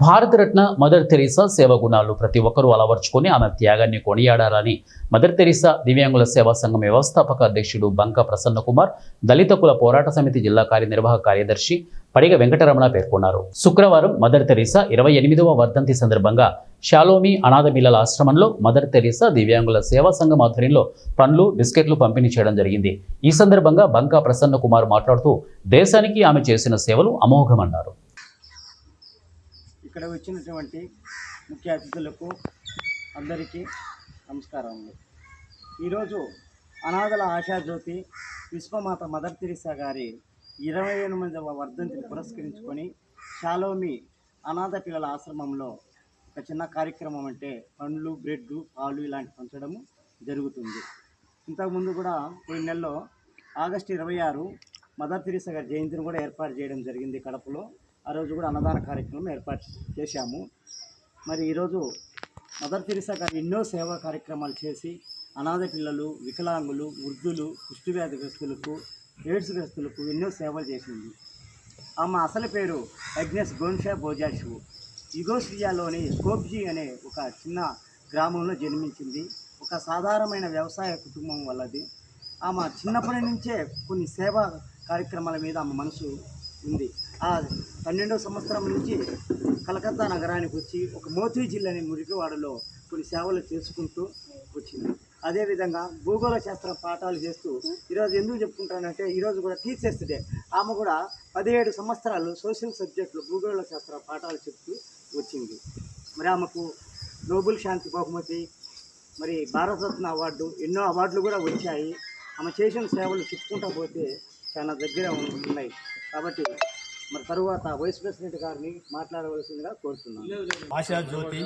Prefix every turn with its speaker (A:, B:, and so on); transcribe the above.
A: Bharat Ratna mother Teresa సేవ గుణాలు ప్రతి ఒక్కరూ అలవర్చుకొని ఆమె త్యాగాన్ని కొనియాడాలని మదర్ తెరీసా దివ్యాంగుల సేవా సంఘం వ్యవస్థాపక అధ్యక్షుడు బంక ప్రసన్న కుమార్, దళిత కుల పోరాట సమితి జిల్లా కార్యనిర్వాహక కార్యదర్శి పడిగ వెంకటరమణ పేర్కొన్నారు. శుక్రవారం మదర్ తెరీసా 28వ వర్ధంతి సందర్భంగా షాలోమి అనాథ పిల్లల ఆశ్రమంలో మదర్ తెరీసా దివ్యాంగుల సేవా సంఘం ఆధ్వర్యంలో పండ్లు, బిస్కెట్లు పంపిణీ చేయడం జరిగింది. ఈ సందర్భంగా బంక ప్రసన్న కుమార్ మాట్లాడుతూ దేశానికి ఆమె చేసిన సేవలు అమోఘమన్నారు.
B: ఇక్కడ వచ్చినటువంటి ముఖ్య అతిథులకు అందరికీ నమస్కారములు. ఈరోజు అనాథల ఆశాజ్యోతి విశ్వమాత మదర్ తెరీసా గారి 28వ వర్ధంతిని పురస్కరించుకొని షాలోమి అనాథ పిల్లల ఆశ్రమంలో ఒక చిన్న కార్యక్రమం అంటే పండ్లు, బ్రెడ్, పాలు ఇలాంటి పంచడము జరుగుతుంది. ఇంతకుముందు కూడా పోయిన నెలలో ఆగస్టు 26 మదర్ తెరీసా గారి జయంతిని కూడా ఏర్పాటు చేయడం జరిగింది కడపలో. ఆ రోజు కూడా అన్నదాన కార్యక్రమం ఏర్పాటు చేశాము. మరి ఈరోజు మదర్ తెరీసా గారు ఎన్నో సేవా కార్యక్రమాలు చేసి అనాథ పిల్లలు, వికలాంగులు, వృద్ధులు, కుష్ఠవ్యాధిగ్రస్తులకు, ఎయిడ్స్ గ్రస్తులకు ఎన్నో సేవలు చేసింది. ఆమె అసలు పేరు అగ్నెస్ గోన్షా బోజాషు. యుగోస్లియాలోని స్కోప్జీ అనే ఒక చిన్న గ్రామంలో జన్మించింది. ఒక సాధారణమైన వ్యవసాయ కుటుంబం వల్లది. ఆమె చిన్నప్పటి నుంచే కొన్ని సేవా కార్యక్రమాల మీద ఆమె మనసు ఉంది. ఆ 12వ సంవత్సరం నుంచి కలకత్తా నగరానికి వచ్చి ఒక మోతీ జిల్లాని మురికివాడలో కొన్ని సేవలు చేసుకుంటూ వచ్చింది. అదేవిధంగా భూగోళ శాస్త్ర పాఠాలు చేస్తూ ఈరోజు ఎందుకు చెప్పుకుంటానంటే ఈరోజు కూడా టీచర్స్ డే. ఆమె కూడా 17 సంవత్సరాలు సోషల్ సబ్జెక్టులు భూగోళ శాస్త్ర పాఠాలు చెప్తూ వచ్చింది. మరి ఆమెకు నోబెల్ శాంతి బహుమతి, మరి భారతరత్న అవార్డు, ఎన్నో అవార్డులు కూడా వచ్చాయి. ఆమె చేసిన సేవలు చెప్పుకుంటూ పోతే చాలా దగ్గర ఉన్నాయి. కాబట్టి మరి తరువాత వైస్ ప్రెసిడెంట్ గారిని మాట్లాడవలసిందిగా కోరుతున్నాను.
C: ఆశాజ్యోతి